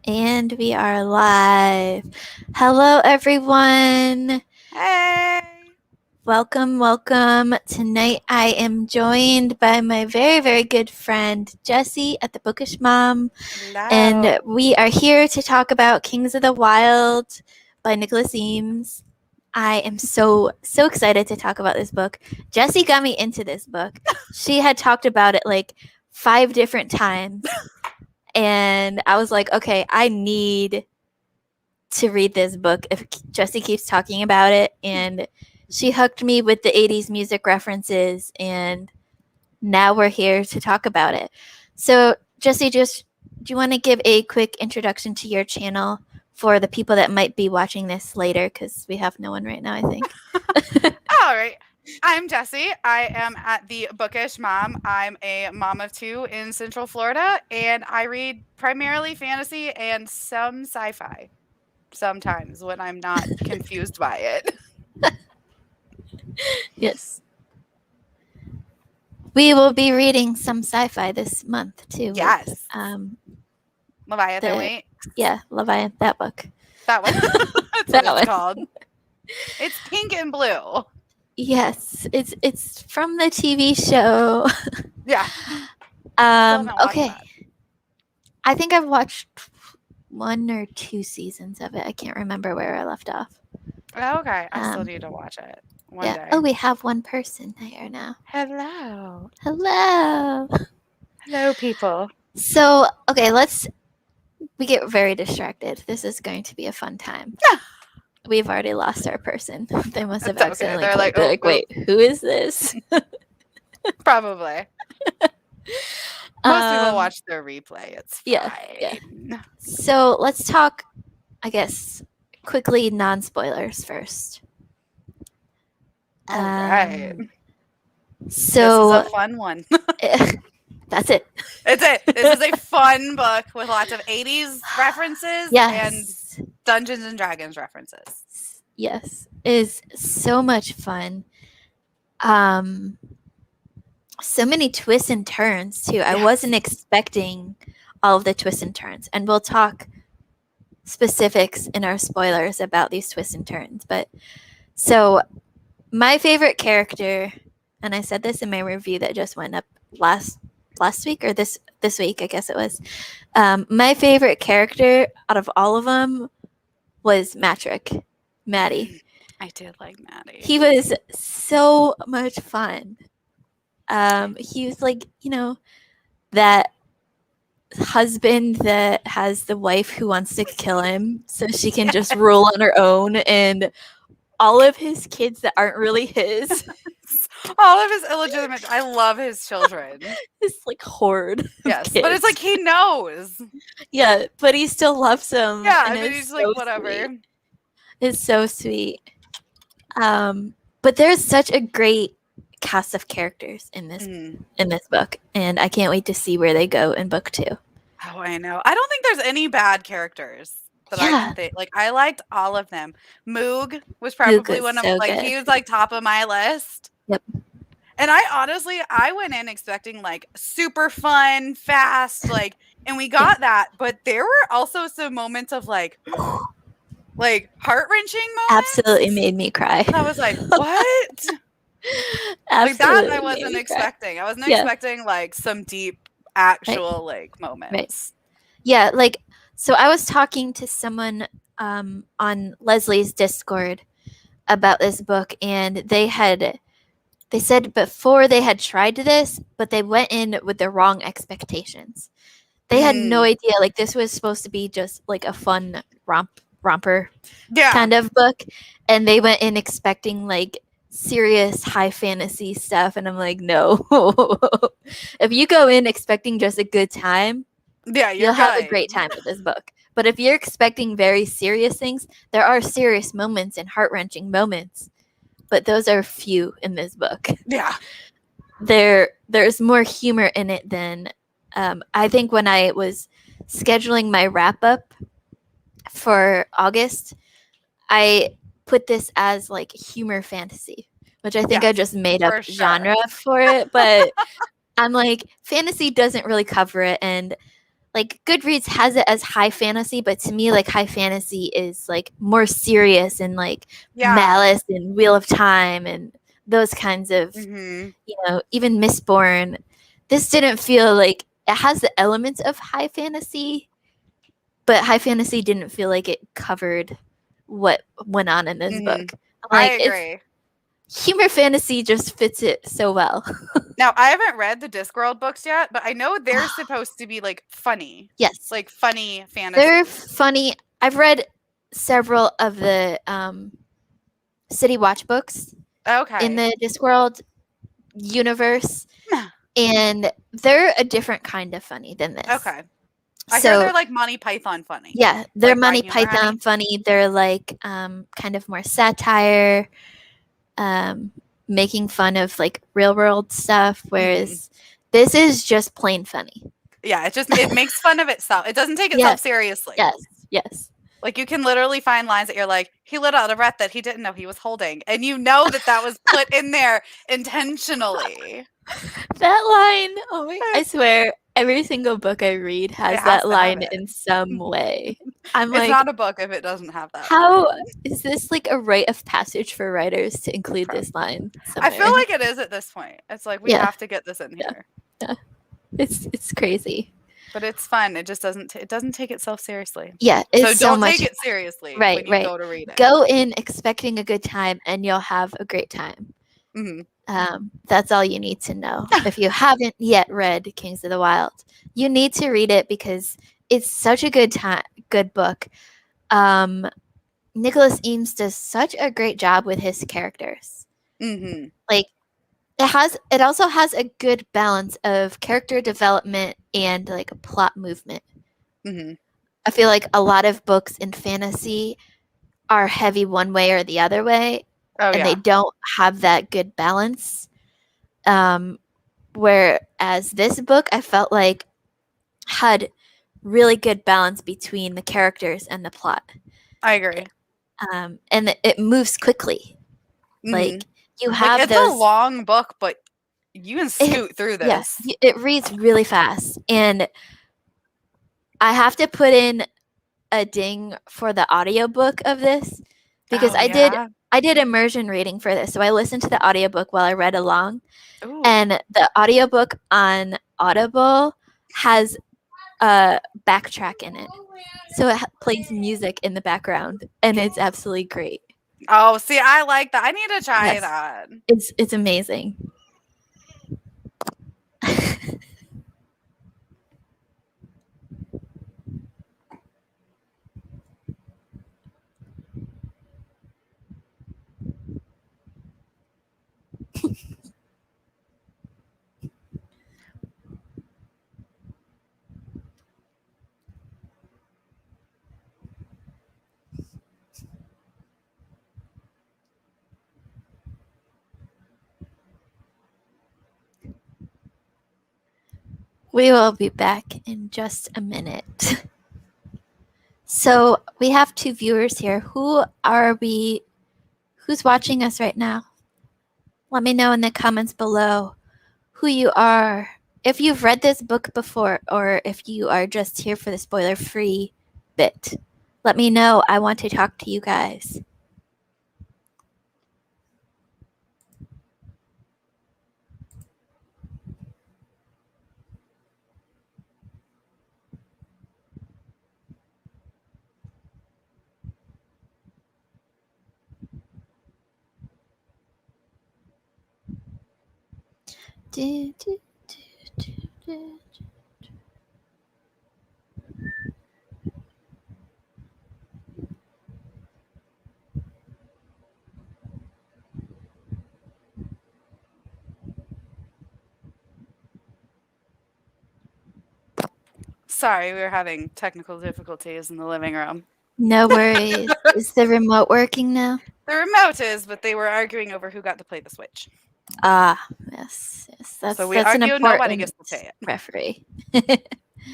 And we are live. Hello, everyone. Hey! Welcome. Tonight I am joined by my very, very good friend, Jessie at the Bookish Mom. Hello. And we are here to talk about Kings of the Wyld by Nicholas Eames. I am so excited to talk about this book. Jessie got me into this book. She had talked about it like 5 different times. And I was like, okay, I need to read this book if Jessie keeps talking about it. And she hooked me with the 80s music references, and now we're here to talk about it. So, Jessie, do you want to give a quick introduction to your channel for the people that might be watching this later? Because we have no one right now, I think. All right. I'm Jessie. I am at the Bookish Mom. I'm a mom of 2 in Central Florida, and I read primarily fantasy and some sci-fi sometimes when I'm not confused by it. Yes. We will be reading some sci-fi this month, too. Yes. With, Leviathan, wait. Yeah, Leviathan, that book. That one. That's That what one. it's called. It's pink and blue. Yes, it's from the TV show. Yeah. Still haven't watched Okay. that. I think I've watched 1 or 2 seasons of it. I can't remember where I left off. Oh, okay. I still need to watch it one day. Oh, we have one person here now. Hello. Hello, people. So, okay, we get very distracted. This is going to be a fun time. We've already lost our person. They must have accidentally clicked. They're like, wait, who is this? Probably. Most people watch their replay. It's fine. Yeah. So let's talk, I guess, quickly non-spoilers first. All right. So this is a fun one. That's it. It's it. This is a fun book with lots of 80s references and Dungeons and Dragons references. Yes. It is so much fun. So many twists and turns too. Yes. I wasn't expecting all of the twists and turns, and we'll talk specifics in our spoilers about these twists and turns. But so my favorite character, and I said this in my review that just went up last week or this week, I guess it was. My favorite character out of all of them was Matrick, Maddie. I did like Maddie. He was so much fun. He was like, that husband that has the wife who wants to kill him so she can just rule on her own, and all of his kids that aren't really his. All of his illegitimate. I love his children. It's like horde. Yes, but it's like he knows. Yeah, but he still loves them. Yeah, and he's so like whatever. Sweet. It's so sweet. But there's such a great cast of characters in this book, and I can't wait to see where they go in book 2. Oh, I know. I don't think there's any bad characters that I can think. Like, I liked all of them. Moog was probably one of he was like top of my list. Yep. And I went in expecting like super fun, fast, like, and we got that, but there were also some moments of like heart-wrenching moments. Absolutely made me cry. I was like, what? Like that I wasn't expecting. I wasn't expecting like some deep actual like moments. Right. Yeah, like so I was talking to someone on Leslie's Discord about this book, and they said before they had tried this, but they went in with the wrong expectations. They had no idea like this was supposed to be just like a fun romper kind of book, and they went in expecting like serious high fantasy stuff, and I'm like, no. If you go in expecting just a good time, you'll have a great time with this book. But if you're expecting very serious things, there are serious moments and heart-wrenching moments, but those are few in this book. Yeah, there's more humor in it than I think when I was scheduling my wrap-up for August, I put this as like humor fantasy, which I think I just made up genre for it, but I'm like, fantasy doesn't really cover it, and like Goodreads has it as high fantasy, but to me, like high fantasy is like more serious and like Yeah. Malice and Wheel of Time and those kinds of, Mm-hmm. even Mistborn. This didn't feel like it has the elements of high fantasy, but high fantasy didn't feel like it covered what went on in this book. I Like agree. humor fantasy just fits it so well. Now, I haven't read the Discworld books yet, but I know they're supposed to be like funny. Yes. Like funny fantasy. They're funny. I've read several of the City Watch books in the Discworld universe, and they're a different kind of funny than this. Okay. I hear they're like Monty Python funny. Yeah, they're Like Monty Python funny. They're like kind of more satire, making fun of like real world stuff, whereas this is just plain funny. Yeah, it makes fun of itself. It doesn't take itself seriously. Yes. Like you can literally find lines that you're like, he let out a breath that he didn't know he was holding, and you know that was put in there intentionally. That line, I swear, every single book I read has that line in some way. I'm it's not a book if it doesn't have that. How is this like a rite of passage for writers to include this line somewhere? I feel like it is at this point. It's like we have to get this in here. Yeah. It's crazy. But it's fun. It just doesn't take itself seriously. Yeah, it's so don't take it seriously when you go to read it. Go in expecting a good time and you'll have a great time. That's all you need to know. If you haven't yet read Kings of the Wyld, you need to read it because it's such a good book. Nicholas Eames does such a great job with his characters. Like it also has a good balance of character development and like a plot movement. I feel like a lot of books in fantasy are heavy one way or the other way, and they don't have that good balance. Whereas this book, I felt like had really good balance between the characters and the plot. I agree. And it moves quickly. Like you have it's a long book, but you can scoot through this. Yes, it reads really fast, and I have to put in a ding for the audiobook of this because I did immersion reading for this. So I listened to the audiobook while I read along. Ooh. And the audiobook on Audible has a backtrack in it. So it plays music in the background, and it's absolutely great. Oh, see, I like that. I need to try that. It's amazing. We will be back in just a minute. So we have 2 viewers here. Who's watching us right now? Let me know in the comments below who you are. If you've read this book before, or if you are just here for the spoiler-free bit, let me know. I want to talk to you guys. Sorry, we were having technical difficulties in the living room. No worries. Is the remote working now? The remote is, but they were arguing over who got to play the Switch. Yes. That's so we that's argue, an important nobody gets to play it. Referee.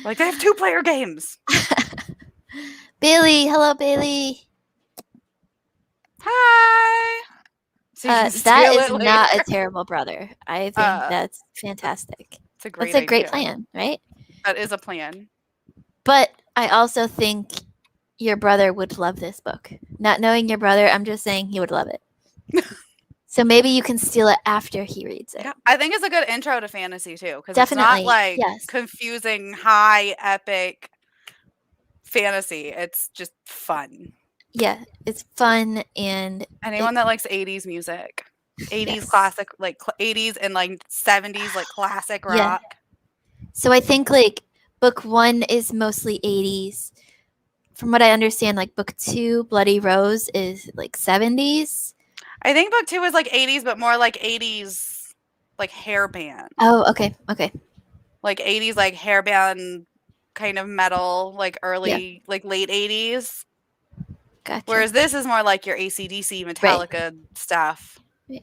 Like they have 2-player games. Bailey, hello, Bailey. Hi. So that is not a terrible brother. I think that's fantastic. It's a great That's a great plan, right? That is a plan. But I also think your brother would love this book. Not knowing your brother, I'm just saying he would love it. So maybe you can steal it after he reads it. Yeah, I think it's a good intro to fantasy too, because it's not Definitely. like Yes. confusing, high, epic fantasy. It's just fun. Yeah, it's fun and Anyone that likes 80s music, 80s yes. classic, like 80s and like 70s, like classic Yeah. rock. So I think like book 1 is mostly 80s. From what I understand, like book 2, Bloody Rose, is like 70s. I think book 2 is like 80s, but more like 80s, like hair band. Oh, okay. Okay. Like 80s, like hair band kind of metal, like early, like late 80s. Gotcha. Whereas this is more like your AC/DC, Metallica stuff. Right.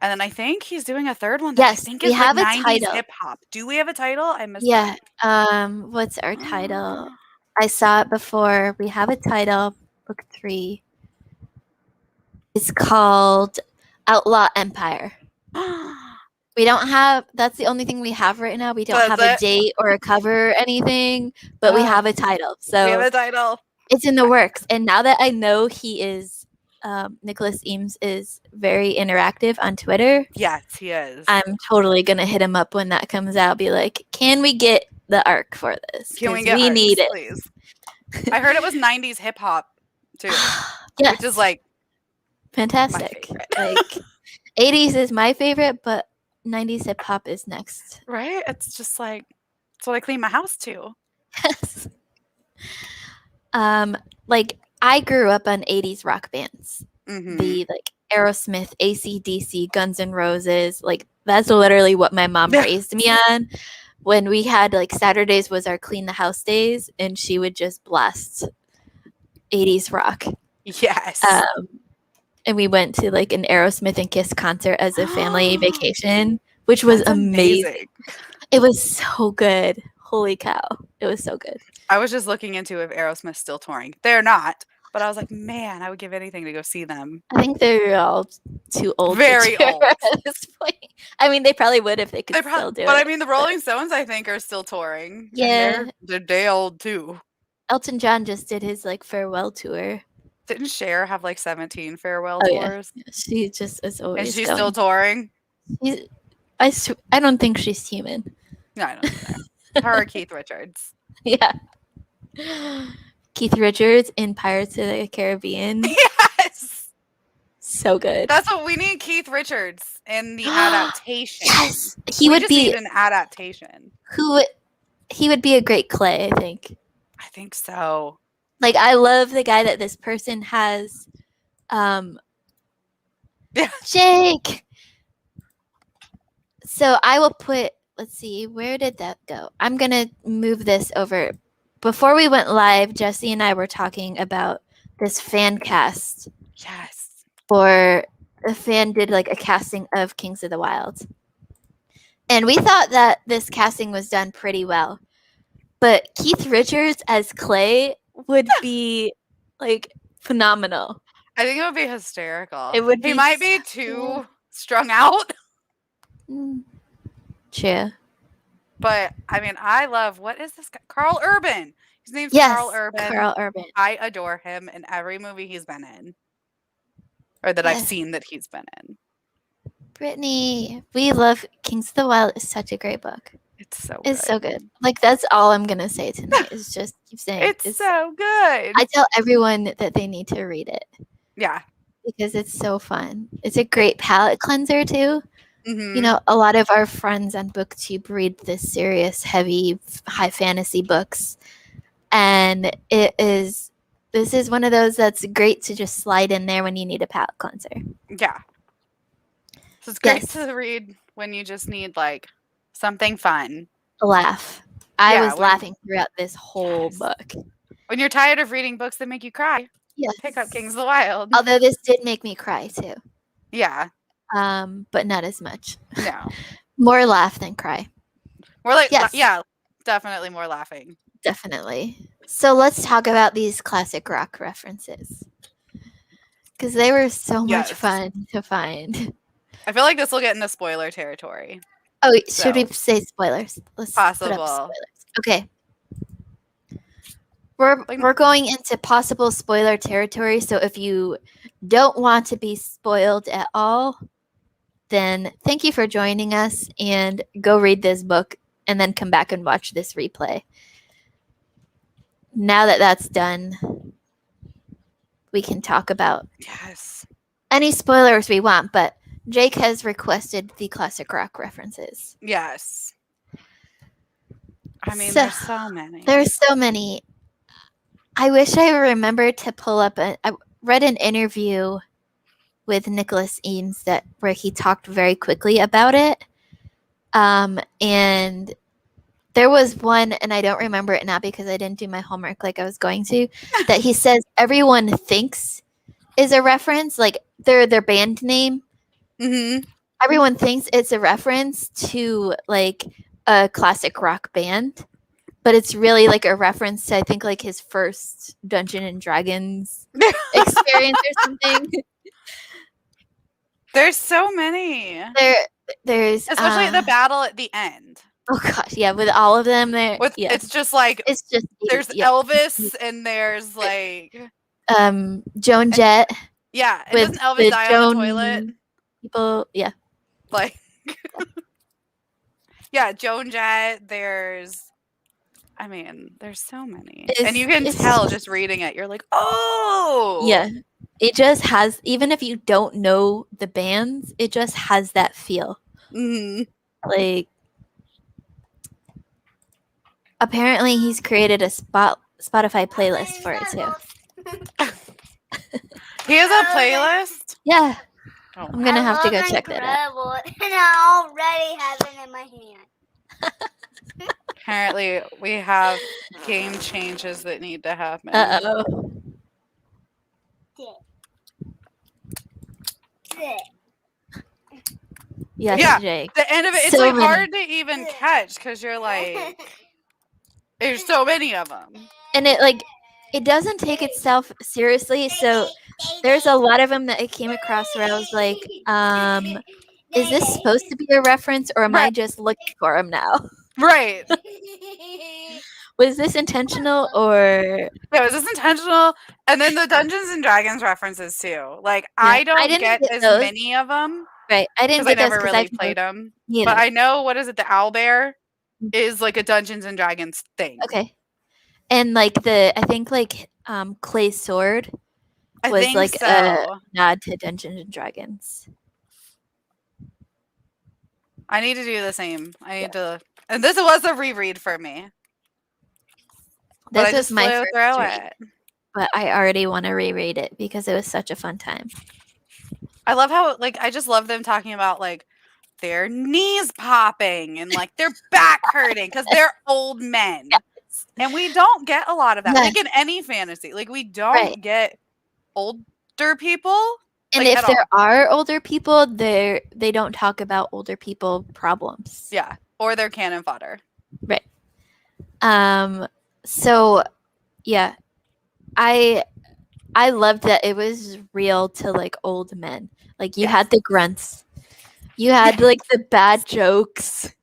And then I think he's doing a third one that I Yes, think we is like have a 90s title. hip hop. Do we have a title? I missed Yeah. that. What's our title? I saw it before. We have a title. Book 3 is called Outlaw Empire. We don't have. That's the only thing we have right now. We don't have a date or a cover or anything, but we have a title. So we have a title. It's in the works. And now that I know he is, Nicholas Eames is very interactive on Twitter. Yes, he is. I'm totally gonna hit him up when that comes out. Be like, can we get the arc for this? Can we get we arcs, need it, please? I heard it was 90s hip hop too, yes. which is like fantastic. Like 80s is my favorite, but 90s hip hop is next. Right? It's just like it's what I clean my house to. Yes. Like I grew up on 80s rock bands. The like Aerosmith, AC/DC, Guns N' Roses, like that's literally what my mom raised me on. When we had like Saturdays was our clean the house days, and she would just blast 80s rock. Yes. And we went to like an Aerosmith and Kiss concert as a family vacation, which was amazing. It was so good. Holy cow. It was so good. I was just looking into if Aerosmith's still touring. They're not. But I was like, man, I would give anything to go see them. I think they're all too old. Very old at this point. I mean, they probably would if they could still do it. But I mean, the Rolling Stones, I think, are still touring. Yeah, they're day old too. Elton John just did his like farewell tour. Didn't Cher have like 17 farewell tours? Yeah. She just is always. And she's still touring. I don't think she's human. No, I don't know. Her or Keith Richards. Yeah. Keith Richards in Pirates of the Caribbean. Yes. So good. That's what we need, Keith Richards in the adaptation. Yes. He would be an adaptation. He would be a great Clay, I think. I think so. Like I love the guy that this person has. Jake. So I will put, let's see, where did that go? I'm going to move this over. Before we went live, Jesse and I were talking about this fan cast. Yes. For the fan did like a casting of Kings of the Wyld. And we thought that this casting was done pretty well. But Keith Richards as Clay would be like phenomenal. I think it would be hysterical. It would. He might be too strung out. True. But I mean, I love, what is this guy? Carl Urban. His name's Carl Urban. Carl Urban. I adore him in every movie he's been in, or that I've seen that he's been in. Brittany, we love Kings of the Wyld. Is such a great book. It's so good. Like that's all I'm gonna say tonight. Is just keep saying it's so good. I tell everyone that they need to read it. Yeah, because it's so fun. It's a great palate cleanser too. You know, a lot of our friends on BookTube read this serious, heavy, high fantasy books, and this is one of those that's great to just slide in there when you need a palate cleanser. Yeah, so it's great to read when you just need like something fun, a laugh. I was laughing throughout this whole book. When you're tired of reading books that make you cry, pick up Kings of the Wyld. Although this did make me cry too. Yeah. But not as much. No. More laugh than cry. More like, yeah, definitely more laughing. Definitely. So let's talk about these classic rock references. Because they were so much fun to find. I feel like this will get into spoiler territory. Oh, should we say spoilers? Let's possible. put up spoilers. Okay. we're going into possible spoiler territory, so if you don't want to be spoiled at all, then thank you for joining us and go read this book and then come back and watch this replay. Now that that's done, we can talk about any spoilers we want, but Jake has requested the classic rock references. Yes. I mean, there's so many. There's so many. I wish I remembered to pull up I read an interview with Nicholas Eames where he talked very quickly about it. And there was one, and I don't remember it now because I didn't do my homework like I was going to, that he says everyone thinks is a reference, like their band name. Mm-hmm. Everyone thinks it's a reference to like a classic rock band, but it's really like a reference to, I think, like his first Dungeons and Dragons experience or something. There's so many. There's especially the battle at the end. Oh gosh, yeah, with all of them there. It's just like there's Elvis and there's like Joan Jett. Yeah, and doesn't Elvis die on the toilet? People, yeah. Like yeah, Joan Jett, there's so many. And you can tell just reading it, you're like, oh! Yeah. It just has, even if you don't know the bands, it just has that feel. Mm-hmm. Like, apparently he's created a Spotify playlist for it, too. He has a playlist? Yeah. Oh. I'm going to have to go check that out. And I already have it in my hand. Apparently, we have game changes that need to happen. Uh-oh. Yes, yeah, Jake. The end of it, it's so like hard to even catch because you're like, there's so many of them. And it doesn't take itself seriously, so there's a lot of them that I came across where I was like, is this supposed to be a reference, or am I just looking for them now? Right. Was this intentional, or... Yeah, was this intentional? And then the Dungeons and Dragons references, too. Like, yeah, I didn't get as many of them. Right. I didn't get those because I never really played them. Neither. But I know, what is it, the owlbear is like a Dungeons and Dragons thing. Okay. And like I think like Clay's sword was like a nod to Dungeons and Dragons. I need to do the same. I need to, and this was a reread for me. This was my first read, but I already want to reread it because it was such a fun time. I love how, like, I just love them talking about, like, their knees popping and, like, their back hurting because they're old men. And we don't get a lot of that. Like, in any fantasy. Like, we don't get older people. And if there are older people, they don't talk about older people problems. Yeah. Or their cannon fodder. Right. So, yeah. I loved that it was real to, like, old men. Like, you had the grunts. You had, like, the bad jokes.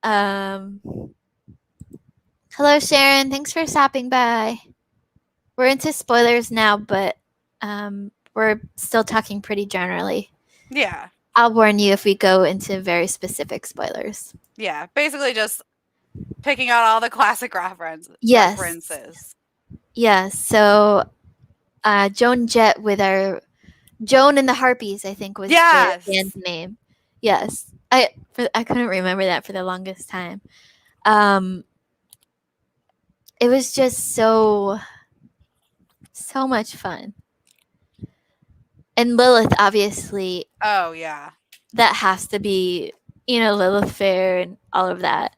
Hello, Sharon. Thanks for stopping by. We're into spoilers now, but we're still talking pretty generally. Yeah. I'll warn you if we go into very specific spoilers. Yeah. Basically just picking out all the classic references. Yeah, so Joan Jett with our Joan and the Harpies, I think was the band name. Yes. I couldn't remember that for the longest time. It was just so much fun. And Lilith, obviously. Oh, yeah. That has to be, Lilith Fair and all of that.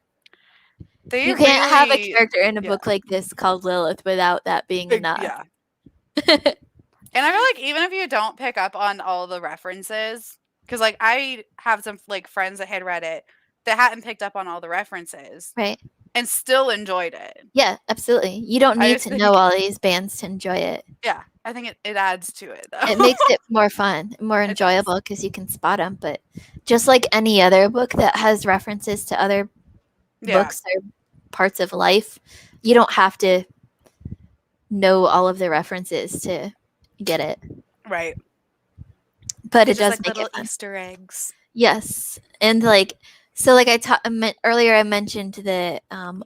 You can't have a character in a book like this called Lilith without that being enough. Yeah. And I feel like even if you don't pick up on all the references, because like I have some like friends that had read it that hadn't picked up on all the references, right, and still enjoyed it. Yeah, absolutely. You don't need to know all these bands to enjoy it. Yeah, I think it adds to it though. It makes it more fun, more enjoyable because you can spot them. But just like any other book that has references to other books or parts of life, you don't have to know all of the references to get it. Right. But it It's just does like make little it fun. Easter eggs. Yes. And like so like earlier I mentioned the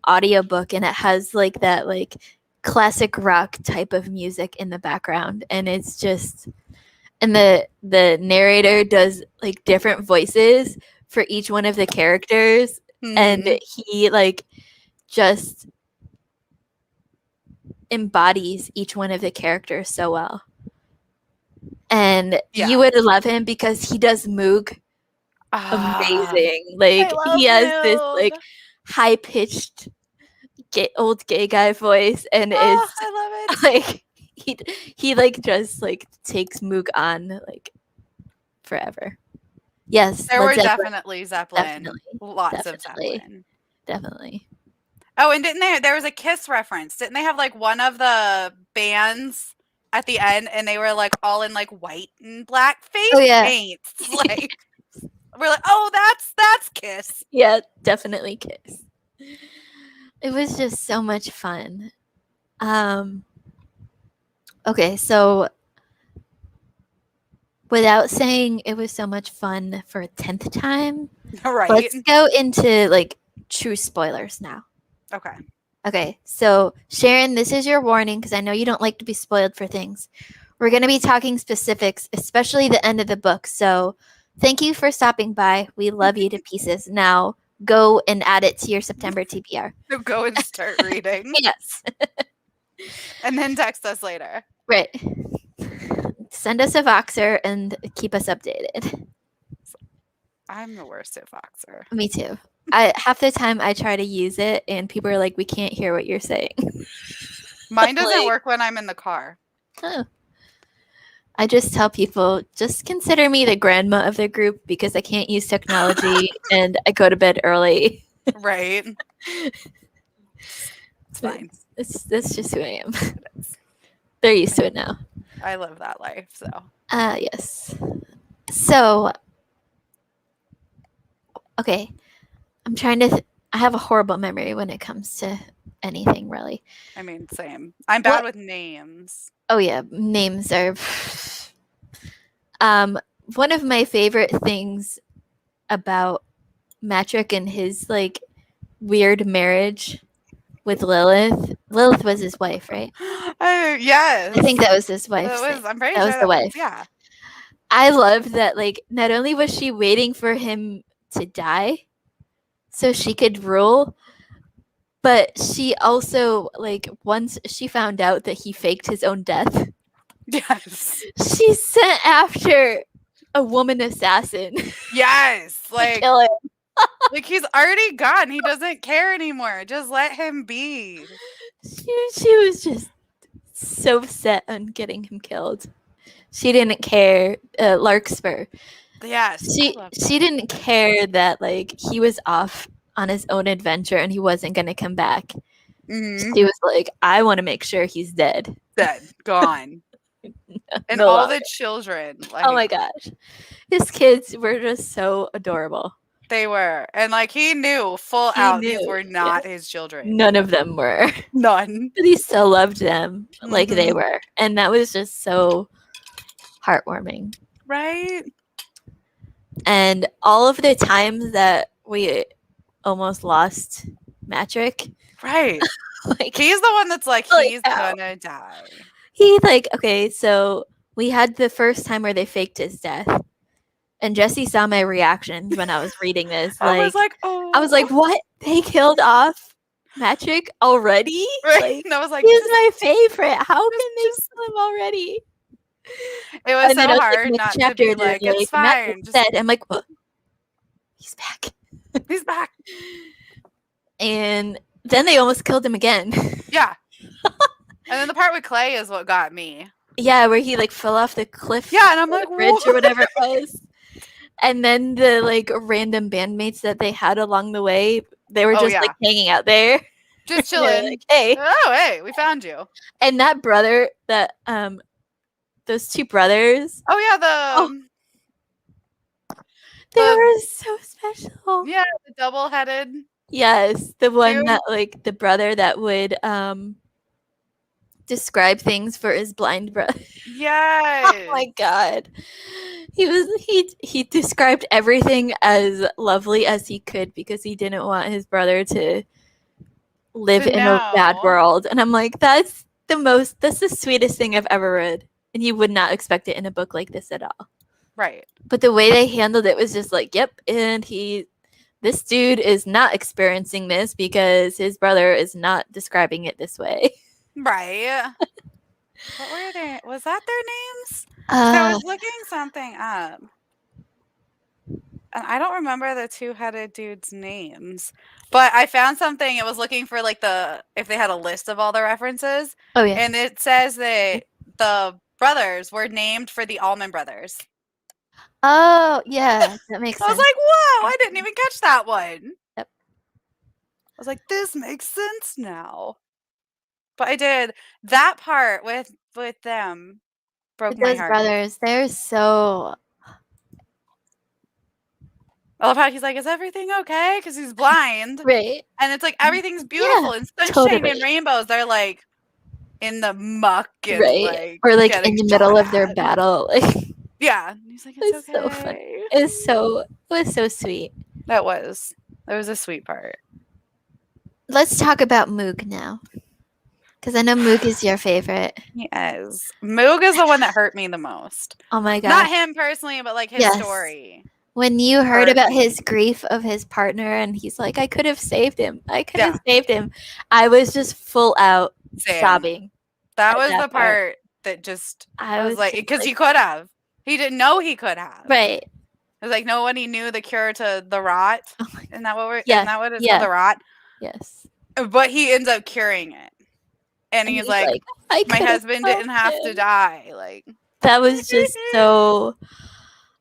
audiobook, and it has like that like classic rock type of music in the background, and it's just, and the narrator does like different voices for each one of the characters, and Mhm. he like just embodies each one of the characters so well. And Yeah. you would love him because he does Moog Ah, amazing. Like I he love has this Moog. like high pitched old gay guy voice, and Oh, it's I love it. like he like just like takes Moog on like forever. Yes, There Led were Zeppelin, definitely Zeppelin. definitely, Lots of definitely, Zeppelin. definitely. Oh, and there was a Kiss reference. Didn't they have like one of the bands at the end and they were like all in like white and black face Oh yeah, paints? Like we're like, oh, that's Kiss. yeah, definitely Kiss. It was just so much fun. Okay, so without saying it was so much fun for a 10th time, Right. let's go into like true spoilers now. Okay. Okay, so Sharon, this is your warning because I know you don't like to be spoiled for things. We're going to be talking specifics, especially the end of the book. So thank you for stopping by. We love you to pieces. Now go and add it to your September TBR. So go and start reading. Yes. And then text us later. Right. Send us a Voxer and keep us updated. I'm the worst at Voxer. Me too. Half the time I try to use it and people are like, we can't hear what you're saying. Mine doesn't Like, work when I'm in the car. oh. I just tell people, just consider me the grandma of the group because I can't use technology and I go to bed early. Right. It's fine. That's just who I am. They're used to it now. I live that life, so. Yes. So, okay. I'm trying to. I have a horrible memory when it comes to anything, really. I mean, same. I'm bad with names. Oh yeah, names are. One of my favorite things about Matrick and his like weird marriage with Lilith. Lilith was his wife, right? Oh, yes. I think that was his wife. I'm pretty that sure was the that was, wife. yeah. I love that. Like, not only was she waiting for him to die so she could rule, but she also like once she found out that he faked his own death, Yes. she sent after a woman assassin Yes. to Like, kill him. like he's already gone. He doesn't care anymore. Just let him be. She was just so set on getting him killed. She didn't care. Larkspur. Yes. She didn't care that like he was off on his own adventure and he wasn't going to come back. Mm-hmm. She was like, I want to make sure he's dead. Dead. Gone. And No all longer. the children. Like, Oh my gosh. His kids were just so adorable. they were. And like he knew full He out knew, these were not his children. None of them were. None. But he still loved them like they Mhm. were. And that was just so heartwarming. Right? And all of the times that we almost lost Matrick, Right. like He's the one that's like, Like he's how? gonna die. he like, okay, so we had the first time where they faked his death. And Jesse saw my reactions when I was reading this. I was Like, like, oh. I was like, what? They killed off Matrick already? Right? Like, and I was like, he's my favorite. How can they just- kill him already? it was And then so I was hard next not to chapter, be they're like, it's Matrick's fine. Just, dead. I'm like, oh, he's back. he's back. And then they almost killed him again. Yeah. And then the part with Clay is what got me. Yeah, where he like fell off the cliff. Yeah, and I'm or like, the bridge "Whoa." or whatever it was. And then the like random bandmates that they had along the way, they were Oh, just yeah. like hanging out there. Just They were chilling. like, hey. Oh, hey, we found you. And that brother, that those two brothers, Oh yeah, they the- were so special. yeah, the double-headed. Yes, the one Two? that like the brother that would describe things for his blind brother. Yes. Oh my god. He described everything as lovely as he could because he didn't want his brother to live in a bad know. world. And I'm like, that's the sweetest thing I've ever read. And you would not expect it in a book like this at all. Right. But the way they handled it was just like, yep, and this dude is not experiencing this because his brother is not describing it this way. Right. What were they? Was that their names? I was looking something up. And I don't remember the two-headed dude's names. But I found something. It was looking for like if they had a list of all the references. Oh yeah. And it says that the brothers were named for the Allman Brothers. Oh yeah, that makes I was sense. like, whoa, I didn't even catch that one. Yep. I was like, this makes sense now. But I did. That part with them broke my Those heart. brothers, they're so I love how he's like, is everything okay? Because he's blind. right. And it's like, everything's beautiful and sunshine totally. and rainbows. They're like in the muck and Right. like, Or like in getting the middle shot of their at. battle. Like Yeah. And he's like, it's it's okay. so funny. It was so sweet. That was a sweet part. Let's talk about Moog now. Because I know Moog is your favorite. Yes. Moog is the one that hurt me the most. Oh my god. Not him personally, but like his Yes. story. When you heard Hurt about me. his grief of his partner and he's like, I could have saved him. I could Yeah. have saved him. I was just full out Same. sobbing. That at was that the part that just, I was like, just because he could have. He didn't know he could have. Right. It was like nobody knew the cure to the rot. Oh my Isn't that what we're? Yeah, Isn't that what it's yeah. called, the rot? Yes. But he ends up curing it, and he's like, I my could husband didn't have to him. die. Like That was just so.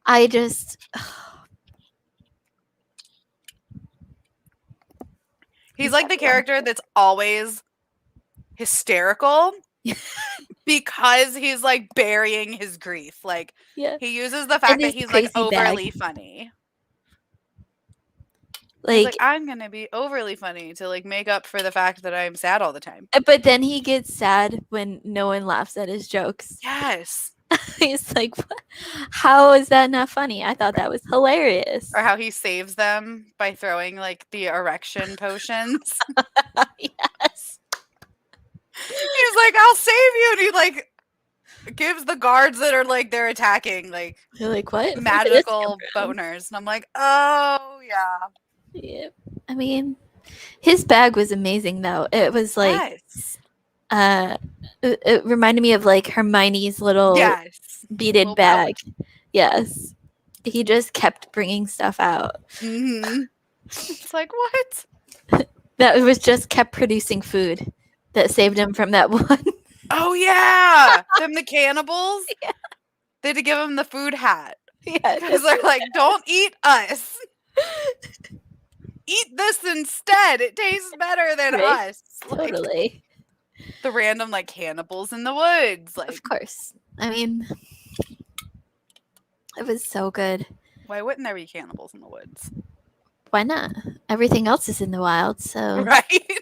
I just. he's like the character that's always hysterical because he's like burying his grief. Like Yeah. he uses the fact that his he's like crazy bag. overly funny. He's Like, like, I'm gonna be overly funny to like make up for the fact that I'm sad all the time. but then he gets sad when no one laughs at his jokes. Yes. He's like, what? How is that not funny? I thought that was hilarious. Or how he saves them by throwing like the erection potions. Yes. He's like, I'll save you. And he like gives the guards that are like they're attacking like You're like, what? magical boners. And I'm like, oh yeah. Yeah. I mean, his bag was amazing though. It was like Yes. it reminded me of like Hermione's little Yes. beaded Little bag. Yes. He just kept bringing stuff out. Mm-hmm. It's like, what? That was just kept producing food that saved him from that one. Oh yeah. Them the cannibals. Yeah. They had to give him the food hat. Yeah. Because they're like, don't eat us. Eat this instead. It tastes better than Right. us. Like, Totally. the random like cannibals in the woods. Like, Of course. I mean, it was so good. why wouldn't there be cannibals in the woods? Why not? Everything else is in the wild, so Right?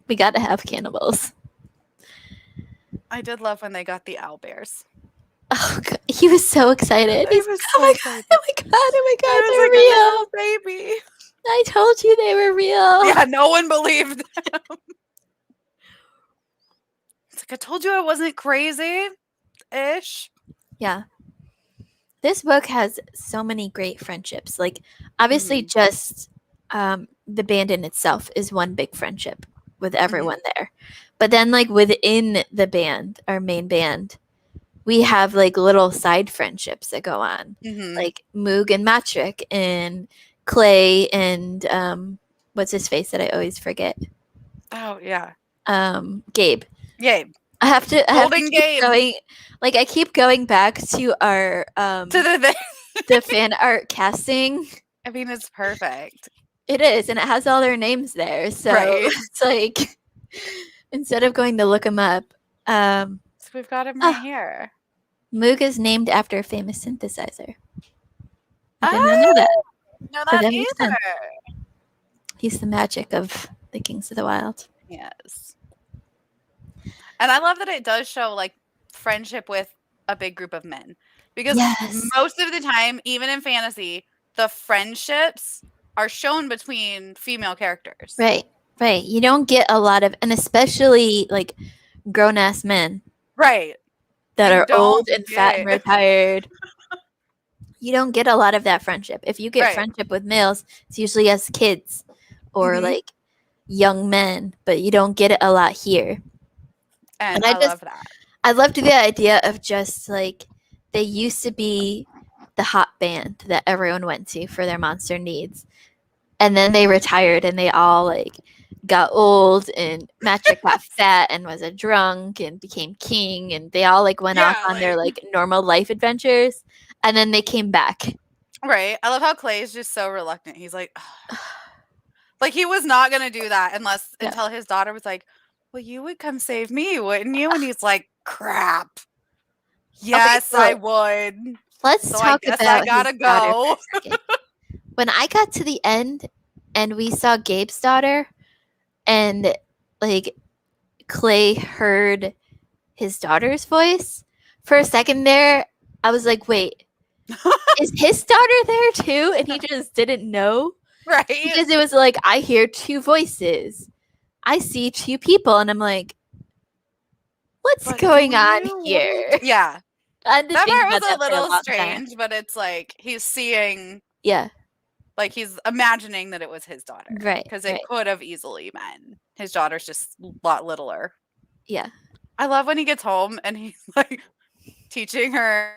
we got to have cannibals. I did love when they got the owlbears. Oh, God. He was so excited. He He's was oh so my excited. god! Oh my god! Oh my god! I was They're like, real. a little baby. I told you they were real. Yeah, no one believed them. It's like, I told you I wasn't crazy ish. Yeah. This book has so many great friendships. Like, obviously, Mhm. just the band in itself is one big friendship with everyone there. But then, like, within the band, our main band, we have like little side friendships that go on. Mhm. Like Moog and Matrick and Clay and what's his face that I always forget? Oh yeah. Gabe. Yay. I have to Golden keep Gabe. going. Like I keep going back to our To the thing. the fan art casting. I mean, it's perfect. It is, and it has all their names there. So Right. it's like instead of going to look them up, So we've got him right here. Moog is named after a famous synthesizer. I did not know that. No, So that that makes either. He's the magic of the Kings of the Wild. Yes. And I love that it does show like friendship with a big group of men. Because Yes. most of the time, even in fantasy, the friendships are shown between female characters. Right. Right. You don't get a lot of, and especially like grown ass men Right. that You are old don't and fat and get retired. You don't get a lot of that friendship. If you get Right. friendship with males, it's usually as kids or Mhm. like young men, but you don't get it a lot here. And I I love that. I loved the idea of just like they used to be the hot band that everyone went to for their monster needs. And then they retired and they all like got old and Matrick got fat and was a drunk and became king and they all like went off Yeah, on their like normal life adventures and then they came back. Right. I love how Clay is just so reluctant. He's like, like he was not gonna do that Yeah. until his daughter was like, "Well, you would come save me, wouldn't you?" And he's like, "Crap. Yes, so I would. let's So I talk guess about I gotta his daughter for go." a second. When I got to the end and we saw Gabe's daughter and like Clay heard his daughter's voice, for a second there, I was like, wait, is his daughter there too? And he just didn't know. Right. Because it was like, I hear two voices. I see two people. And I'm like, what's But going do on you here? want- Yeah. I had to That think part about was a that for a little long strange, time. but it's like he's seeing, Yeah, like he's imagining that it was his daughter. right. Because it Right. could have easily been. His daughter's just a lot littler. Yeah. I love when he gets home and he's like teaching her.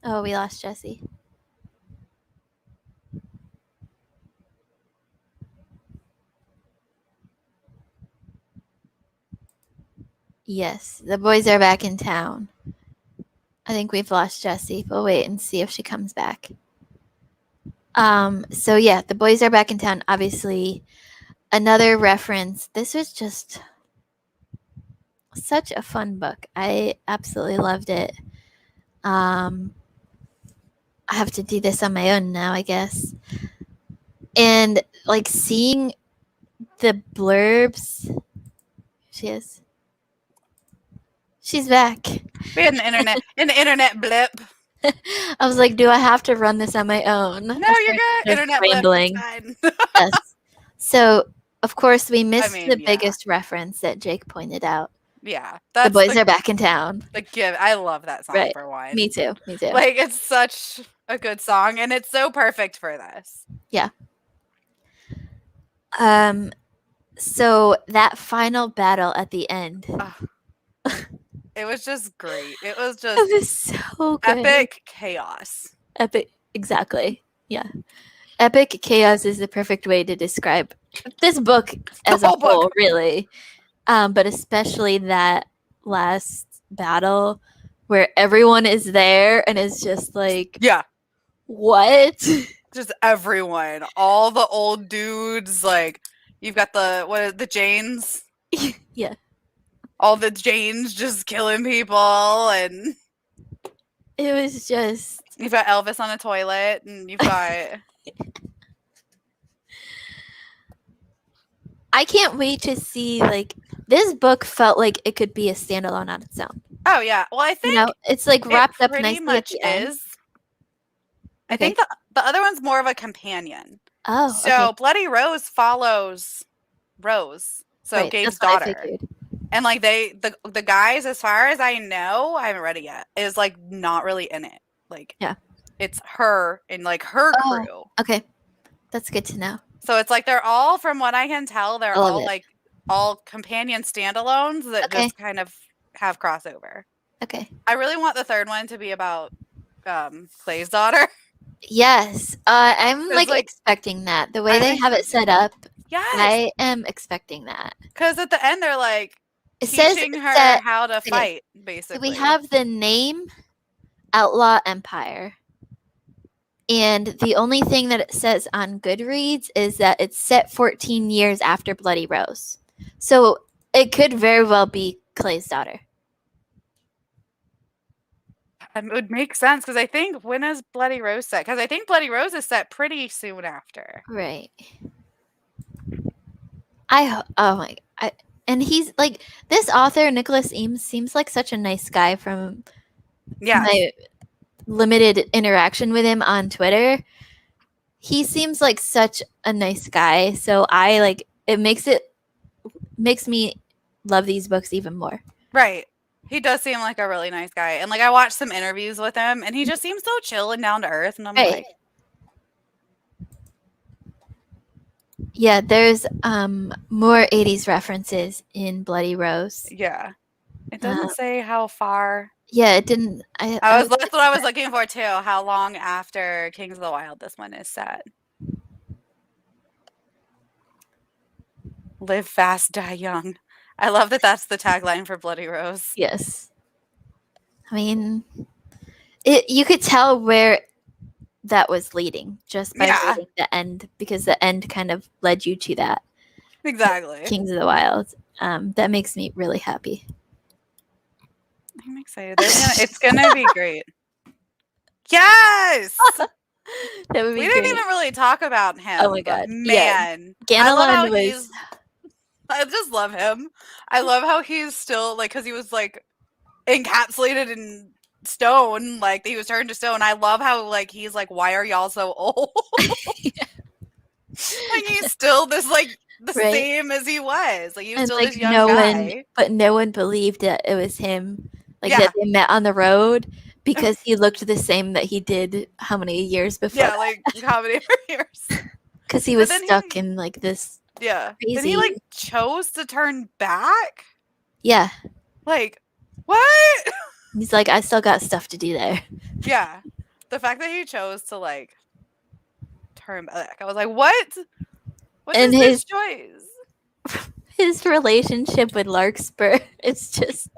Oh, we lost Jessie. Yes, the boys are back in town. I think we've lost Jessie. We'll wait and see if she comes back. So yeah, the boys are back in town. Obviously, another reference. This was just such a fun book. I absolutely loved it. I have to do this on my own now, I guess. And like seeing the blurbs. She is. She's back. We had an internet blip. I was like, do I have to run this on my own? No, you're good. Internet blip. Rambling. It's fine. Yes. So, of course, we missed mean, the yeah. biggest reference that Jake pointed out. Yeah. The That's boys are back in town. the give. I love that song Right. for one. Me too. Me too. Like it's such a good song and it's so perfect for this. So that final battle at the end. It was just great. It was It just was so good. epic chaos. Epic. Exactly. Yeah. Epic chaos is the perfect way to describe this book as a whole book. whole, really. But especially that last battle where everyone is there and is just like, Yeah. what? Just everyone. All the old dudes, like you've got the Janes. Yeah. All the Janes just killing people and It was just you've got Elvis on a toilet and you've got I can't wait to see like this book felt like it could be a standalone on its own. Oh yeah. Well, I think it's like wrapped up pretty nicely much at the end. is. I think the other one's more of a companion. Oh, So okay. Bloody Rose follows Rose, so Right, Gabe's that's what I daughter. figured. And like the guys, as far as I know, I haven't read it yet, is like not really in it. Like Yeah. it's her and like her Oh. crew. Okay. That's good to know. So it's like they're all, from what I can tell, they're I love all it. like all companion standalones that Okay. just kind of have crossover. Okay. I really want the third one to be about Clay's daughter. Yes. I'm It's like like- expecting that. The way I'm they have it set up, Yes. I am expecting that. Because at the end they're like It says teaching her that how to okay, fight, so basically. we have the name Outlaw Empire. And the only thing that it says on Goodreads is that it's set 14 years after Bloody Rose. So it could very well be Clay's daughter. It would make sense because I think, when is Bloody Rose set? Because I think Bloody Rose is set pretty soon after. Right. And he's like, this author, Nicholas Eames, seems like such a nice guy from Yes. my limited interaction with him on Twitter. He seems like such a nice guy. So I like, it makes me love these books even more. Right. He does seem like a really nice guy. And like I watched some interviews with him and he just seems so chill and down to earth. And I'm Right. like, Yeah, there's more 80s references in Bloody Rose. yeah. It doesn't say how far. Yeah, it didn't. That's what I was looking for too. How long after Kings of the Wyld this one is set. Live fast, die young. I love that that's the tagline for Bloody Rose. Yes. I mean, you could tell where that was leading just by reading the end, because the end kind of led you to that. Exactly. Kings of the Wyld. That makes me really happy. I'm excited. It's gonna be great. Yes. That would be we great. didn't even really talk about him. Oh my god, man! Yeah. I love how was. I just love him. I love how he's still like, because he was like encapsulated in stone, like he was turned to stone. I love how like he's like, why are y'all so old? Like he's still this like the same as he was. Like he was still like this young guy. But no one believed that it was him. Like that they met on the road, because he looked the same that he did how many years before? Yeah, like how many years? Because he was stuck in like this. Yeah. Crazy. Then he like chose to turn back. Yeah. Like what? He's like, I still got stuff to do there. Yeah. The fact that he chose to like turn back, I was like, what? What is his choice? His relationship with Larkspur, it's just,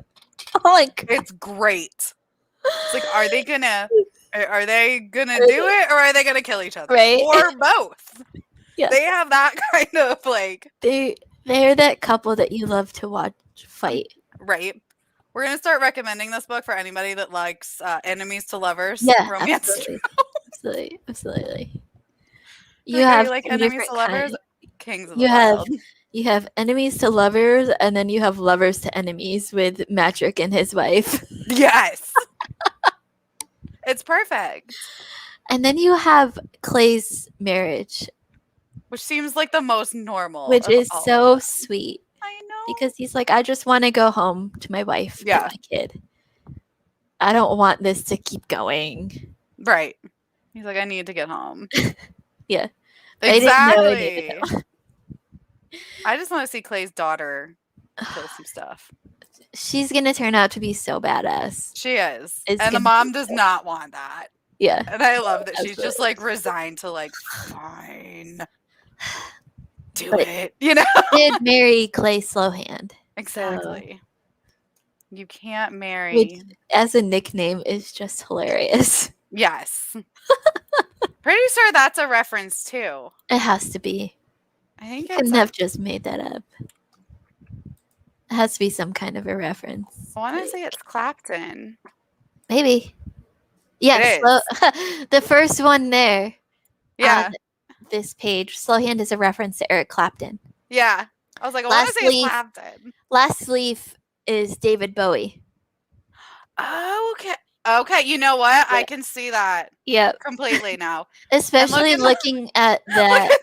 oh my god, it's great. It's like, are they gonna do it, or are they gonna kill each other, right? Or both? Yeah, they have that kind of like they're that couple that you love to watch fight, right? We're gonna start recommending this book for anybody that likes enemies to lovers. Yeah, romance. Absolutely. You have like enemies to lovers, Kings of the Wyld. You have enemies to lovers, and then you have lovers to enemies with Matrick and his wife. Yes. It's perfect. And then you have Clay's marriage, which seems like the most normal. Which is so sweet. I know. Because he's like, I just want to go home to my wife, to my kid. I don't want this to keep going. Right. He's like, I need to get home. Yeah. Exactly. I just want to see Clay's daughter kill some stuff. She's going to turn out to be so badass. She is. And the mom does not want that. Yeah. And I love that she's just like resigned to like, fine. Do it. You know? Did marry Clay Slowhand. Exactly. So. You can't marry. Which, as a nickname, is just hilarious. Yes. Pretty sure that's a reference too. It has to be. I think you couldn't have just made that up. It has to be some kind of a reference. I want to say it's Clapton. Maybe. Yeah, the first one there. Yeah. On this page, Slowhand is a reference to Eric Clapton. Yeah. I was like, I want to say it's Clapton. Last leaf is David Bowie. Oh, okay. Okay, you know what? Yeah. I can see that. Yeah. Completely now. Especially looking at that.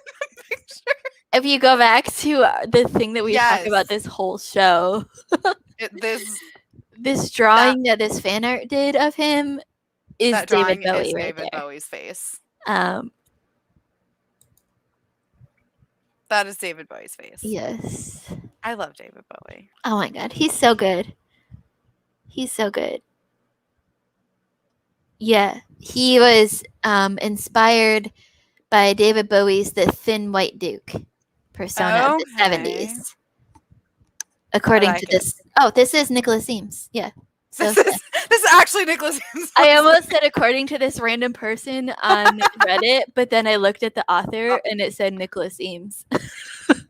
If you go back to the thing that we talked about this whole show. This drawing that this fan art did of him is David Bowie right David there. Bowie's face. That is David Bowie's face. Yes. I love David Bowie. Oh my god, he's so good. He's so good. Yeah, he was inspired by David Bowie's The Thin White Duke persona of the 70s. According to this. Oh, this is Nicholas Eames. Yeah. So, this is actually Nicholas Eames. I almost said according to this random person on Reddit, but then I looked at the author and it said Nicholas Eames.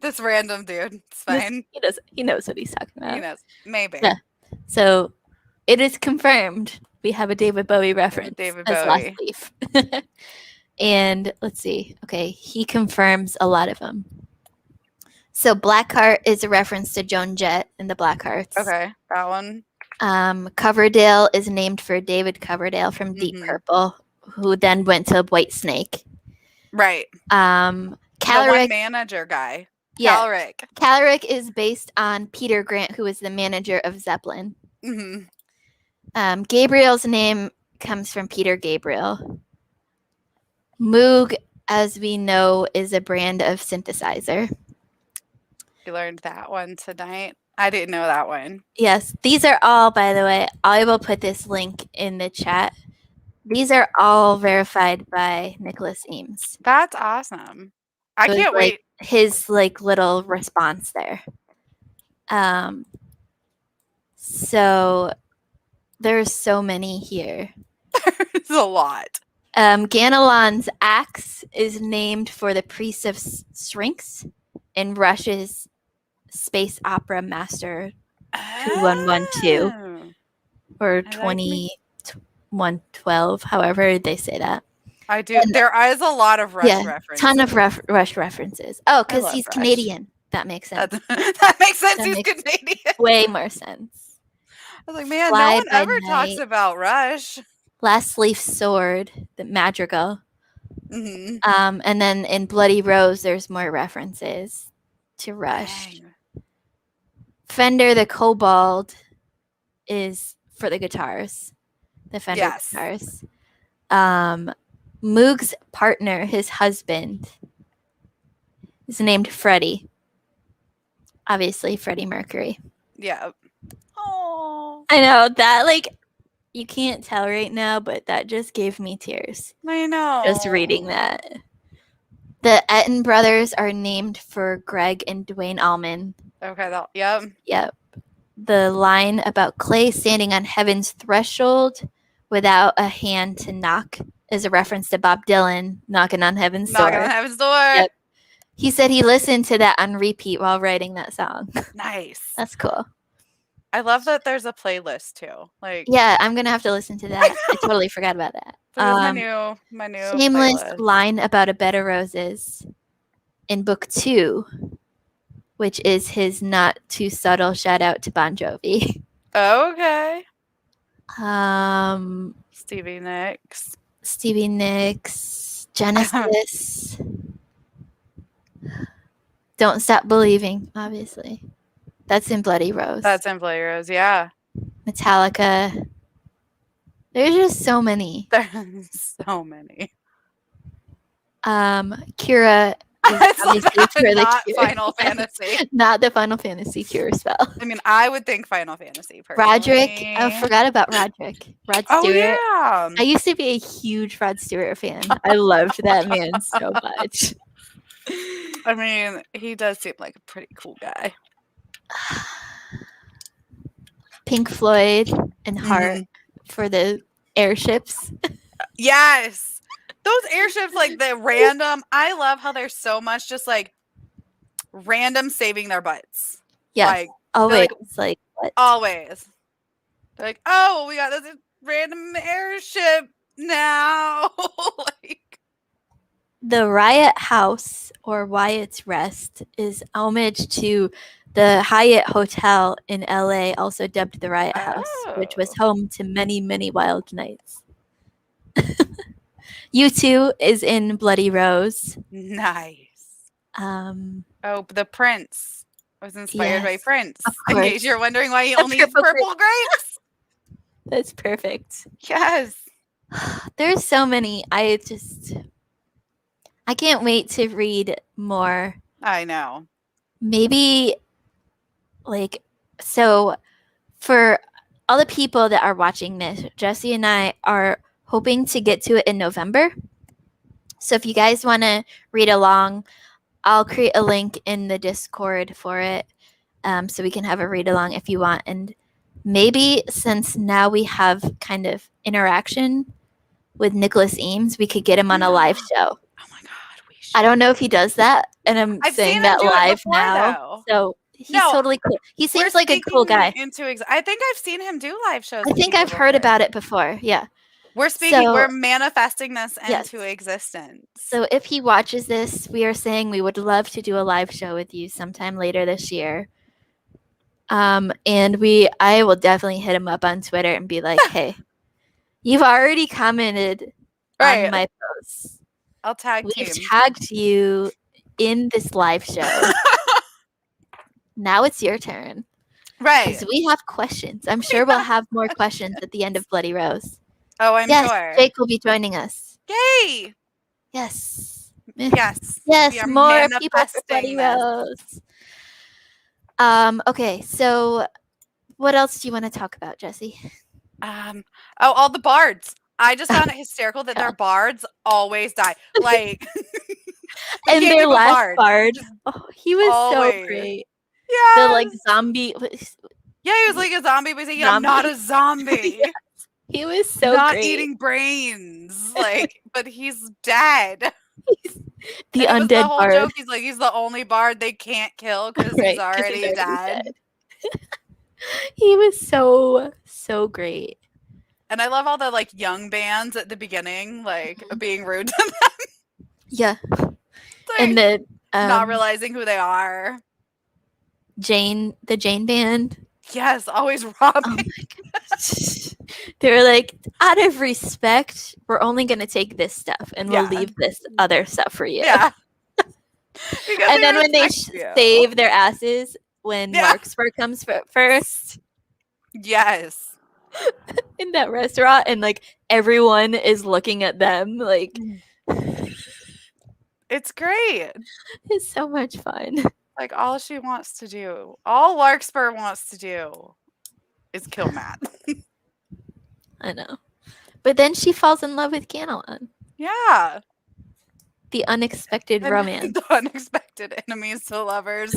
This random dude. It's fine. He knows what he's talking about. He knows. Maybe. Yeah. So it is confirmed. We have a David Bowie reference. David Bowie. Last leaf. And let's see. Okay. He confirms a lot of them. So Blackheart is a reference to Joan Jett and the Blackhearts. Okay, that one. Coverdale is named for David Coverdale from Deep Mhm. Purple, who then went to Whitesnake. Right. The one Calric, manager guy. yeah, Calric. Calric is based on Peter Grant, who was the manager of Zeppelin. Mm-hmm. Gabriel's name comes from Peter Gabriel. Moog, as we know, is a brand of synthesizer. We learned that one tonight. I didn't know that one. Yes, these are all, by the way, I will put this link in the chat. These are all verified by Nicholas Eames. That's awesome. I It was, can't wait. His little response there. So there's so many here. It's a lot. Ganelon's axe is named for the priest of Syrinx in Rush's space opera master 2112 Oh. or I like me. 2112, however they say that. I do. There is a lot of Rush references. Ton of Rush references. Oh, because love he's Rush. Canadian. That makes sense. That makes sense. That He's makes Canadian. Way more sense. I was like, man, Fly no one by ever talks Night. about Rush. Last Leaf Sword, the Madrigal. Mm-hmm. And then in Bloody Rose, there's more references to Rush. Dang. Fender the Kobold is for the guitars. The Fender Yes. guitars. Moog's partner, his husband, is named Freddie. Obviously, Freddie Mercury. Yeah. Oh, I know that, you can't tell right now, but that just gave me tears. I know. Just reading that. The Etten brothers are named for Greg and Dwayne Allman. Okay. Yep. Yep. The line about Clay standing on heaven's threshold without a hand to knock is a reference to Bob Dylan knocking on heaven's door. Knocking on heaven's door. Yep. He said he listened to that on repeat while writing that song. Nice. That's cool. I love that there's a playlist too. Yeah, I'm gonna have to listen to that. I totally forgot about that. This is my new Shameless playlist. line about a bed of roses in book 2, which is his not too subtle shout out to Bon Jovi. Okay. Stevie Nicks, Genesis. Don't Stop Believing, obviously. That's in Bloody Rose. That's in Bloody Rose, yeah. Metallica. There's just so many. There's so many. Cura is obviously for not the Cure. Final Fantasy. Not the Final Fantasy Cure spell. I mean, I would think Final Fantasy. Personally. Roderick. I forgot about Roderick. Rod Stewart. Oh, yeah. I used to be a huge Rod Stewart fan. I loved that man so much. I mean, he does seem like a pretty cool guy. Pink Floyd and Heart for the airships. Yes. Those airships, the random, I love how there's so much just random saving their butts. Yeah. Always. What? Always. They're like, oh, we got this random airship now. The Riot House, or Wyatt's Rest, is homage to the Hyatt Hotel in LA, also dubbed the Riot House, which was home to many, many wild nights. U2 is in Bloody Rose. Nice. The Prince was inspired by Yes, Prince. of In course. case you're wondering why he only has purple grapes. That's perfect. Yes. There's so many. I can't wait to read more. I know. Maybe so for all the people that are watching this, Jesse and I are hoping to get to it in November. So if you guys want to read along, I'll create a link in the Discord for it, so we can have a read along if you want. And maybe since now we have kind of interaction with Nicholas Eames, we could get him on a live show. Oh my God, we should. I don't know if he does that, and I've saying that live before, now. So he's totally cool. He seems like a cool guy. I think I've seen him do live shows. I think I've heard about it before. Yeah. We're speaking. So- we're manifesting this Yes. into existence. So if he watches this, we are saying we would love to do a live show with you sometime later this year. And I will definitely hit him up on Twitter and be like, hey, you've already commented Right. on my posts. I'll tag We've team. tagged you in this live show. Now it's your turn. Right. Because we have questions. I'm sure we'll have more questions at the end of Bloody Rose. Oh, I'm yes, sure. Jake will be joining us. Yay! Yes. Yes. Yes, we are more people for Bloody manifesting this. Rose. Okay, so what else do you want to talk about, Jesse? All the bards. I just found it hysterical that their bards always die. Like, we And can't their keep a last bard, he was Always. so great. Yeah. The like zombie. Yeah, he was like a zombie, but he's like, I'm not a zombie. He was so not great. eating brains. Like, but he's dead. The and it was undead the whole bard. joke. He's like, he's the only bard they can't kill because Right, he's already dead. He was so great. And I love all the like young bands at the beginning, like being rude to them. Yeah. Like, And the not realizing who they are. the Jane band. Yes, always robbing. Oh my gosh. They were like, out of respect, we're only going to take this stuff and we'll leave this other stuff for you. Yeah. And then when they save their asses when Larkspur comes first. Yes. In that restaurant, and like everyone is looking at them like it's great. It's so much fun. Like all she wants to do, all Larkspur wants to do is kill Matt. I know. But then she falls in love with Ganelon. Yeah. The unexpected romance. The unexpected enemies to lovers.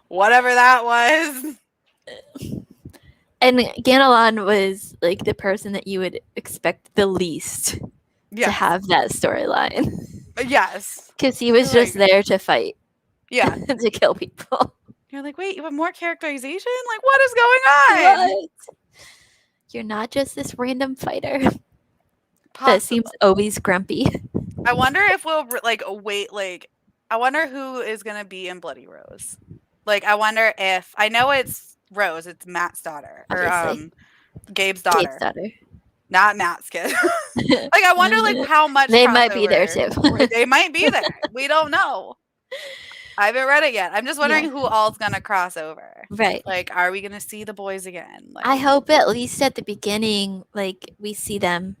Whatever that was. And Ganelon was like the person that you would expect the least to have that storyline. Yes. Because he was just there to fight. Yeah. To kill people. You're like, wait, you have more characterization? Like, what is going on? What? You're not just this random fighter that seems always grumpy. I wonder if we'll I wonder who is going to be in Bloody Rose. Like, I wonder if, I know it's Rose, it's Matt's daughter. Obviously. Or Gabe's daughter. Gabe's daughter. Not Matt's kid. Like, I wonder, like, how much they might be there, too. They might be there. We don't know. I haven't read it yet. I'm just wondering who all's going to cross over. Right. Like, are we going to see the boys again? Like, I hope at least at the beginning, like, we see them.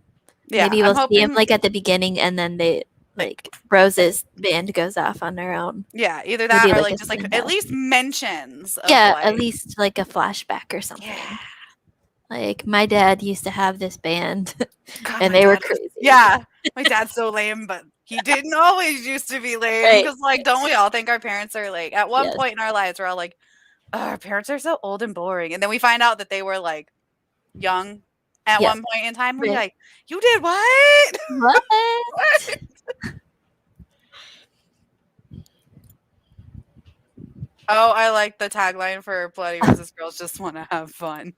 Yeah, maybe we'll see them, like, at the beginning, and then they, like, Rose's band goes off on their own. Yeah, either that maybe, or, like, just, like, at least mentions of, at least, like, a flashback or something. Yeah. Like, my dad used to have this band, God, and they were crazy. Yeah, my dad's so lame, but he didn't always used to be lame. Because, like, don't we all think our parents are, like, at one point in our lives, we're all like, oh, our parents are so old and boring. And then we find out that they were, like, young at one point in time. We're like, you did what? What? What? Oh, I like the tagline for Bloody Rose's Girls Just Want to Have Fun.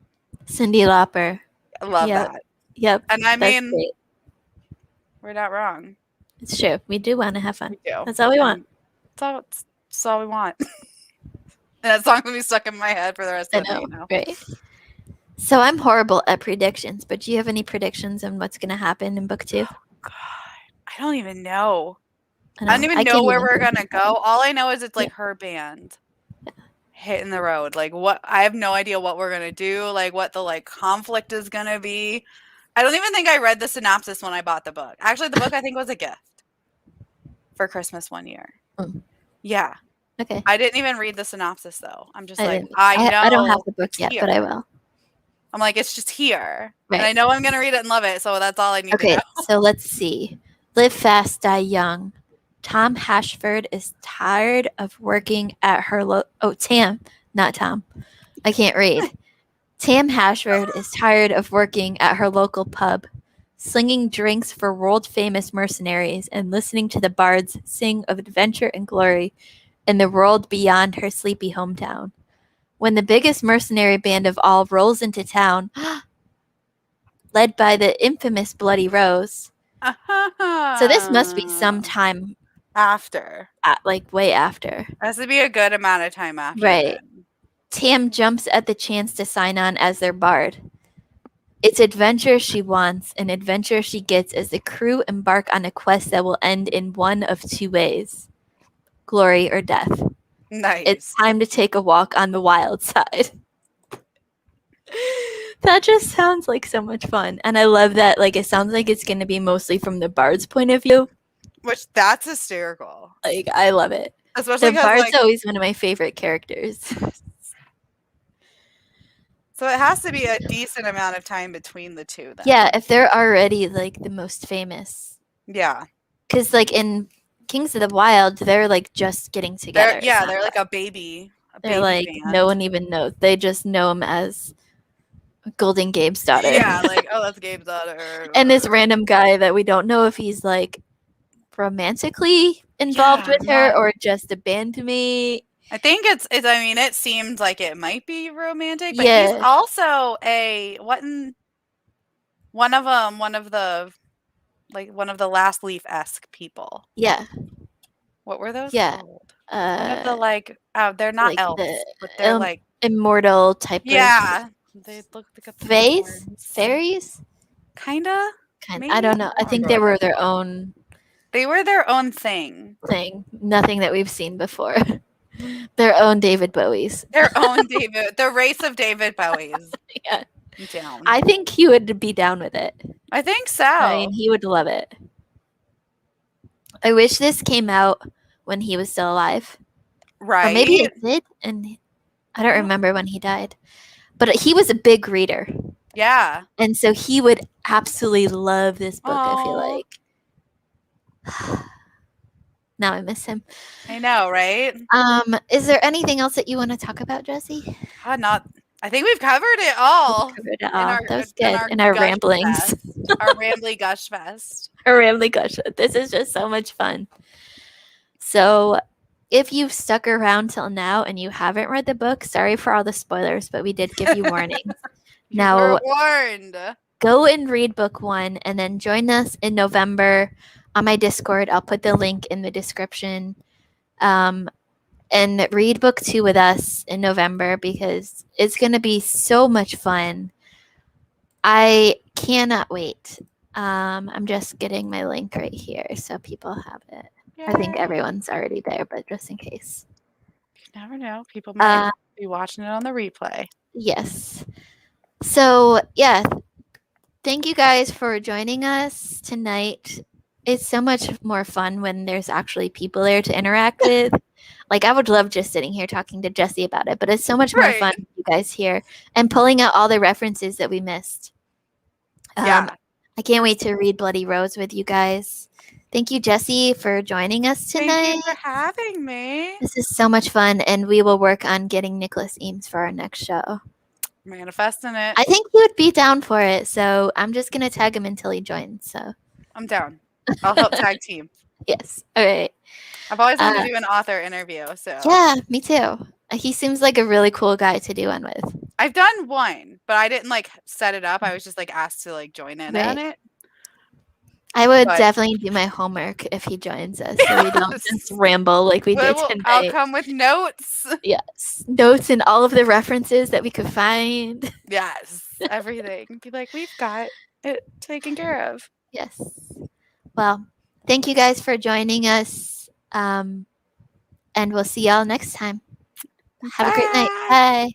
Cyndi Lauper. I love that. Yep. And I mean, great. We're not wrong. It's true. We do want to have fun. We do. That's all we want. That's all we want. And that song will be stuck in my head for the rest of the night now. Right. So I'm horrible at predictions, but do you have any predictions on what's going to happen in book 2? Oh, God. I don't even know. I don't even know where we're going to go. All I know is it's like her band hitting the road. Like what, I have no idea what we're going to do. Like what the like conflict is going to be. I don't even think I read the synopsis when I bought the book. Actually, the book I think was a gift for Christmas one year. Mm. Yeah. Okay. I didn't even read the synopsis though. I'm just I know. I don't have the book yet, but I will. I'm like, it's just here. Right. And I know I'm going to read it and love it. So that's all I need to know. So let's see. Live fast, die young. Tom Hashford is tired of working at her Tam, not Tom. I can't read. Tam Hashford is tired of working at her local pub, slinging drinks for world-famous mercenaries and listening to the bards sing of adventure and glory in the world beyond her sleepy hometown. When the biggest mercenary band of all rolls into town, led by the infamous Bloody Rose. So this must be some time after. like way after. Has to be a good amount of time after. Right. Then. Tam jumps at the chance to sign on as their bard. It's adventure she wants, and adventure she gets as the crew embark on a quest that will end in one of two ways: glory or death. Nice. It's time to take a walk on the wild side. That just sounds like so much fun. And I love that, like, it sounds like it's going to be mostly from the bard's point of view. Which, that's hysterical. Like, I love it. Especially The bard's like, always one of my favorite characters. So it has to be a decent amount of time between the two then. Yeah, if they're already, like, the most famous. Yeah. Because, like, in Kings of the Wild, they're, like, just getting together. They're like a baby. They're like, band. no one even knows. They just know him as Golden Gabe's daughter. Yeah, like, oh, that's Gabe's daughter. And this random guy that we don't know if he's, like, romantically involved with her or just a bandmate. I think it's I mean, it seemed like it might be romantic, but he's also one of the Last Leaf-esque people. Yeah. What were those called? One of the they're not like elves, but they're like immortal type of they look like fairies? Kinda. I don't know. I think they were their own thing. Nothing that we've seen before. Their own David Bowies. The race of David Bowies. Yeah. Down. I think he would be down with it. I think so. I mean, he would love it. I wish this came out when he was still alive. Right. Or maybe it did, and I don't remember when he died. But he was a big reader. Yeah. And so he would absolutely love this book, I feel like. Now I miss him. I know, right? Is there anything else that you want to talk about, Jesse? I think we've covered it all. That was good. In our ramblings. Our rambly gush fest. Our rambly gush. This is just so much fun. So if you've stuck around till now and you haven't read the book, sorry for all the spoilers, but we did give you warnings. Now, you were warned. Go and read book 1 and then join us in November on my Discord. I'll put the link in the description. And read book 2 with us in November because it's going to be so much fun. I cannot wait. I'm just getting my link right here so people have it. Yay. I think everyone's already there, but just in case. You never know. People might be watching it on the replay. Yes. So, yeah. Thank you guys for joining us tonight. It's so much more fun when there's actually people there to interact with. Like, I would love just sitting here talking to Jesse about it, but it's so much more fun with you guys here and pulling out all the references that we missed. I can't wait to read Bloody Rose with you guys. Thank you, Jesse, for joining us tonight. Thank you for having me. This is so much fun, and we will work on getting Nicholas Eames for our next show. Manifesting it. I think he would be down for it, so I'm just going to tag him until he joins. So I'm down. I'll help tag team. Yes. All right. I've always wanted to do an author interview. So yeah, me too. He seems like a really cool guy to do one with. I've done one, but I didn't set it up. I was just asked to join in on it. I would definitely do my homework if he joins us, so we don't just ramble like we did tonight. I'll come with notes. Yes, notes and all of the references that we could find. Yes, everything. Be like, we've got it taken care of. Yes. Well, thank you guys for joining us, and we'll see y'all next time. Have a great night. Bye.